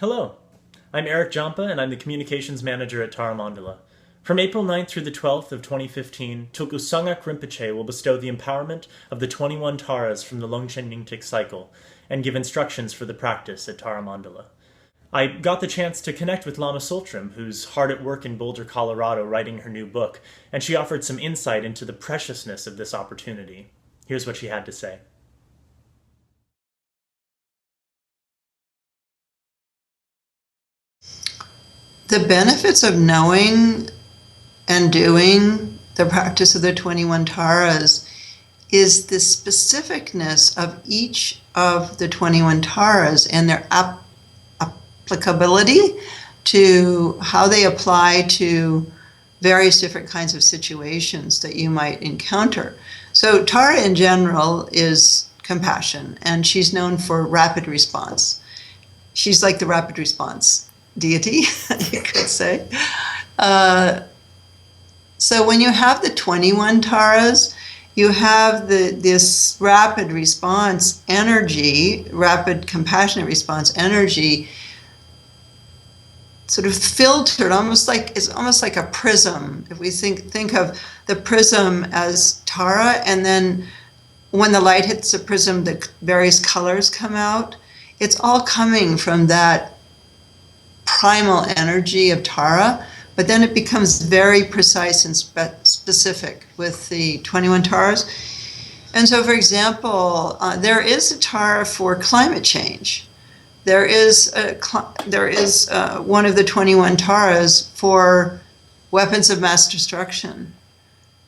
Hello, I'm Eric Jampa and I'm the Communications Manager at Tara Mandala. From April 9th through the 12th of 2015, Tulku Sang-Ngag Rinpoche will bestow the empowerment of the 21 Taras from the Longchen Nyingtik cycle and give instructions for the practice at Tara Mandala. I got the chance to connect with Lama Tsultrim, who's hard at work in Boulder, Colorado, writing her new book, and she offered some insight into the preciousness of this opportunity. Here's what she had to say. The benefits of knowing and doing the practice of the 21 Taras is the specificness of each of the 21 Taras and their applicability to how they apply to various different kinds of situations that you might encounter. So Tara in general is compassion, and she's known for rapid response. She's like the rapid response deity, you could say. So when you have the 21 Taras, you have this rapid response energy, rapid compassionate response energy, sort of filtered, it's almost like a prism. If we think of the prism as Tara, and then when the light hits the prism, the various colors come out. It's all coming from that primal energy of Tara, but then it becomes very precise and specific with the 21 Taras. And so, for example, there is a Tara for climate change. There is one of the 21 Taras for weapons of mass destruction.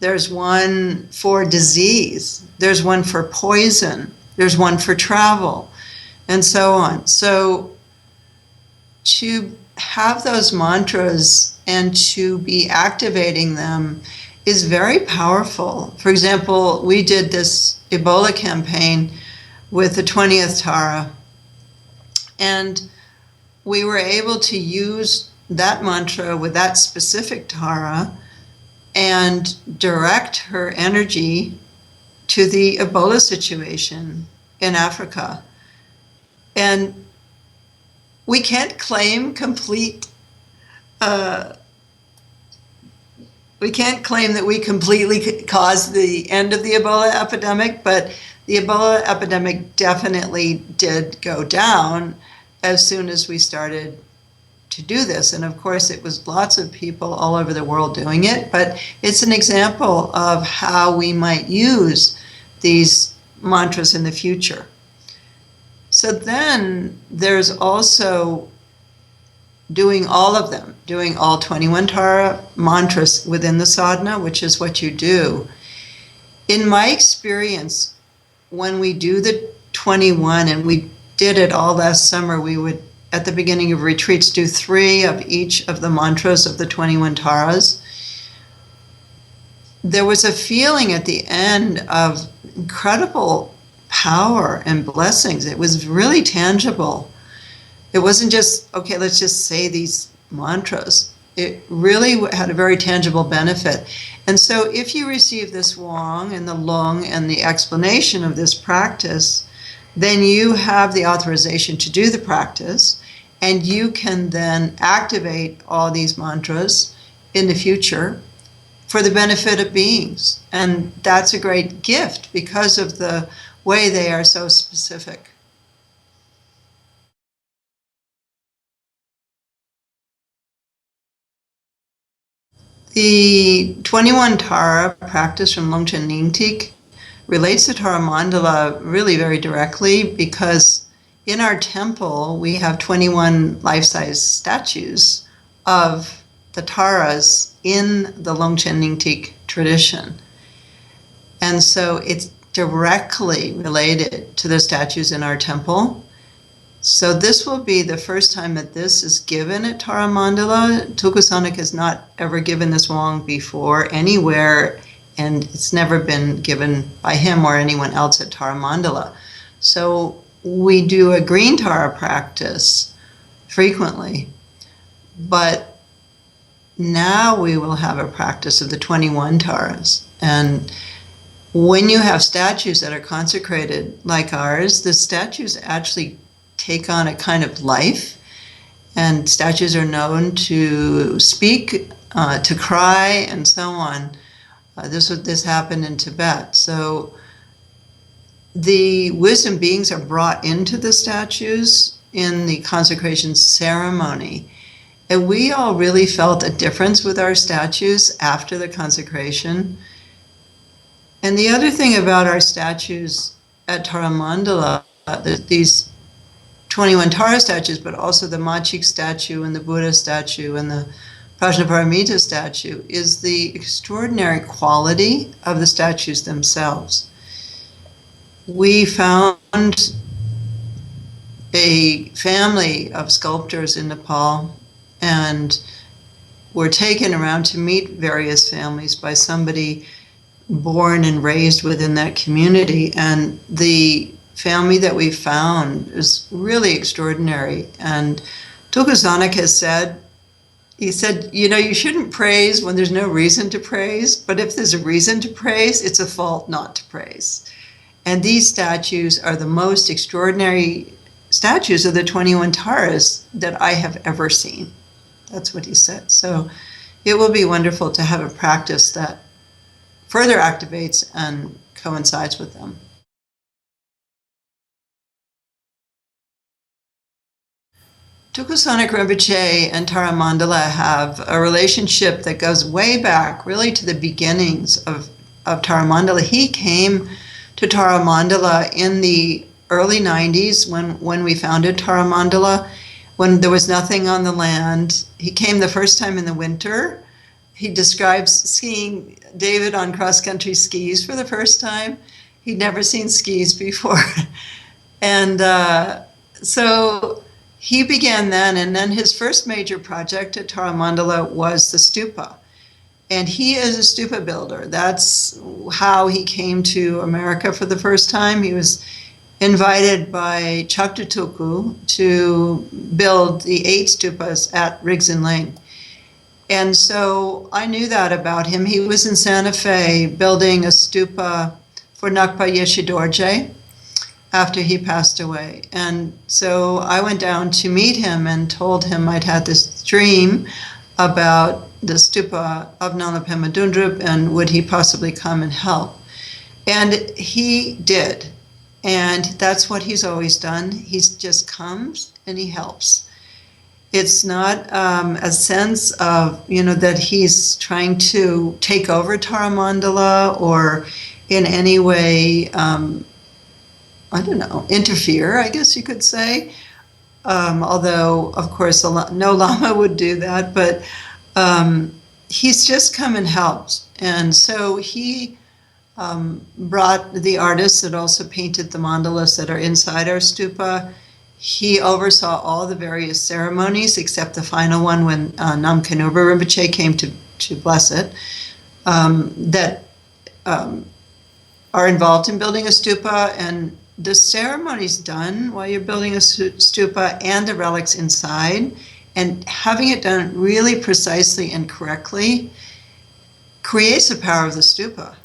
There's one for disease. There's one for poison. There's one for travel, and so on. So to have those mantras and to be activating them is very powerful. For example, we did this Ebola campaign with the 20th Tara, and we were able to use that mantra with that specific Tara and direct her energy to the Ebola situation in Africa. And we can't claim we can't claim that we completely caused the end of the Ebola epidemic, but the Ebola epidemic definitely did go down as soon as we started to do this. And of course, it was lots of people all over the world doing it, but it's an example of how we might use these mantras in the future. So then there's also doing all of them, doing all 21 Tara mantras within the sadhana, which is what you do. In my experience, when we do the 21, and we did it all last summer, we would, at the beginning of retreats, do 3 of each of the mantras of the 21 Taras. There was a feeling at the end of incredible power and blessings. It was really tangible. It wasn't just, okay, let's just say these mantras. It really had a very tangible benefit. And so if you receive this Wang and the Lung and the explanation of this practice, then you have the authorization to do the practice, and you can then activate all these mantras in the future for the benefit of beings. And that's a great gift because of the way they are so specific. The 21 Tara practice from Longchen Nyingtik relates to Tara Mandala really very directly, because in our temple we have 21 life-size statues of the Taras in the Longchen Nyingtik tradition. And so it's directly related to the statues in our temple. So this will be the first time that this is given at Tara Mandala. Tulku Sang-Ngag has not ever given this Wang before anywhere, and it's never been given by him or anyone else at Tara Mandala. So we do a green Tara practice frequently, but now we will have a practice of the 21 Taras. And when you have statues that are consecrated like ours, the statues actually take on a kind of life, and statues are known to speak, to cry, and so on. This happened in Tibet. So the wisdom beings are brought into the statues in the consecration ceremony. And we all really felt a difference with our statues after the consecration. And the other thing about our statues at Tara Mandala, these 21 Tara statues, but also the Machik statue and the Buddha statue and the Prajnaparamita statue, is the extraordinary quality of the statues themselves. We found a family of sculptors in Nepal and were taken around to meet various families by somebody born and raised within that community. And the family that we found is really extraordinary. And Tulku Sang-Ngag has said, he said, you shouldn't praise when there's no reason to praise, but if there's a reason to praise, it's a fault not to praise. And these statues are the most extraordinary statues of the 21 Taras that I have ever seen. That's what he said. So it will be wonderful to have a practice that further activates and coincides with them. Tulku Sang-Ngag Rinpoche and Tara Mandala have a relationship that goes way back, really to the beginnings of Tara Mandala. He came to Tara Mandala in the early 90s when we founded Tara Mandala, when there was nothing on the land. He came the first time in the winter. He describes skiing David on cross-country skis for the first time. He'd never seen skis before. And so he began then, and then his first major project at Tara Mandala was the stupa. And he is a stupa builder. That's how he came to America for the first time. He was invited by Chakta Tulku to build the 8 stupas at Rigson Lane. And so I knew that about him. He was in Santa Fe building a stupa for Nakpa Yeshe Dorje after he passed away. And so I went down to meet him and told him I'd had this dream about the stupa of Nana Pema Dundrup and would he possibly come and help. And he did. And that's what he's always done. He just comes and he helps. It's not a sense of, that he's trying to take over Tara Mandala or in any way, interfere, I guess you could say. Although, of course, no Lama would do that, but he's just come and helped. And so he brought the artists that also painted the mandalas that are inside our stupa. He oversaw all the various ceremonies except the final one when Namkha Nubar Rinpoche came to bless it, that are involved in building a stupa. And the ceremony's done while you're building a stupa and the relics inside, and having it done really precisely and correctly creates the power of the stupa.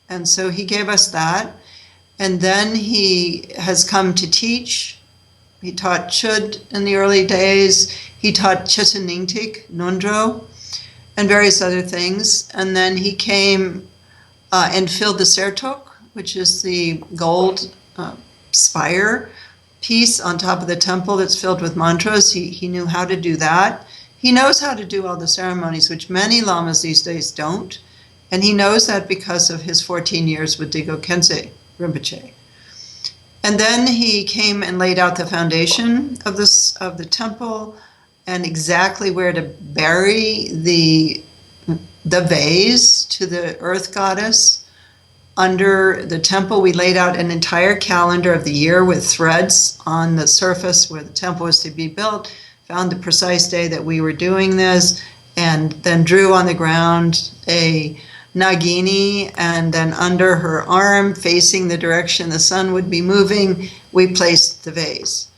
And so he gave us that. And then he has come to teach. He taught Chud in the early days. He taught Chetaningtik, Nundro, and various other things. And then he came and filled the Sertok, which is the gold spire piece on top of the temple that's filled with mantras. He knew how to do that. He knows how to do all the ceremonies, which many lamas these days don't. And he knows that because of his 14 years with Digo Khyentse Rinpoche. And then he came and laid out the foundation of the temple and exactly where to bury the vase to the earth goddess. Under the temple, we laid out an entire calendar of the year with threads on the surface where the temple was to be built, found the precise day that we were doing this, and then drew on the ground a Nagini, and then under her arm, facing the direction the sun would be moving, we placed the vase.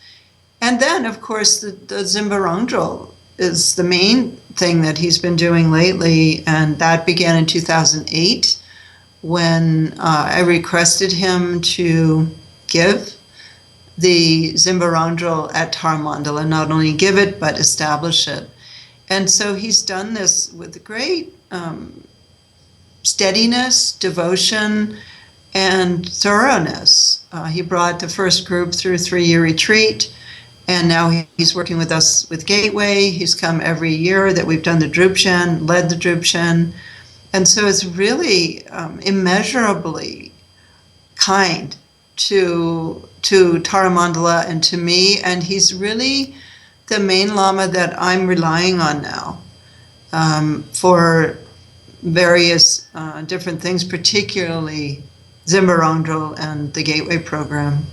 And then, of course, the Zimbarangdral is the main thing that he's been doing lately, and that began in 2008 when I requested him to give the Zimbarangdral at Tara Mandala, not only give it, but establish it. And so he's done this with great steadiness, devotion, and thoroughness. He brought the first group through a 3-year retreat, and now he's working with us with Gateway. He's come every year that we've done the Drupchen, led the Drupchen. And so it's really immeasurably kind to Tara Mandala and to me, and he's really the main Lama that I'm relying on now for various different things, particularly Zimbarangdral and the Gateway program.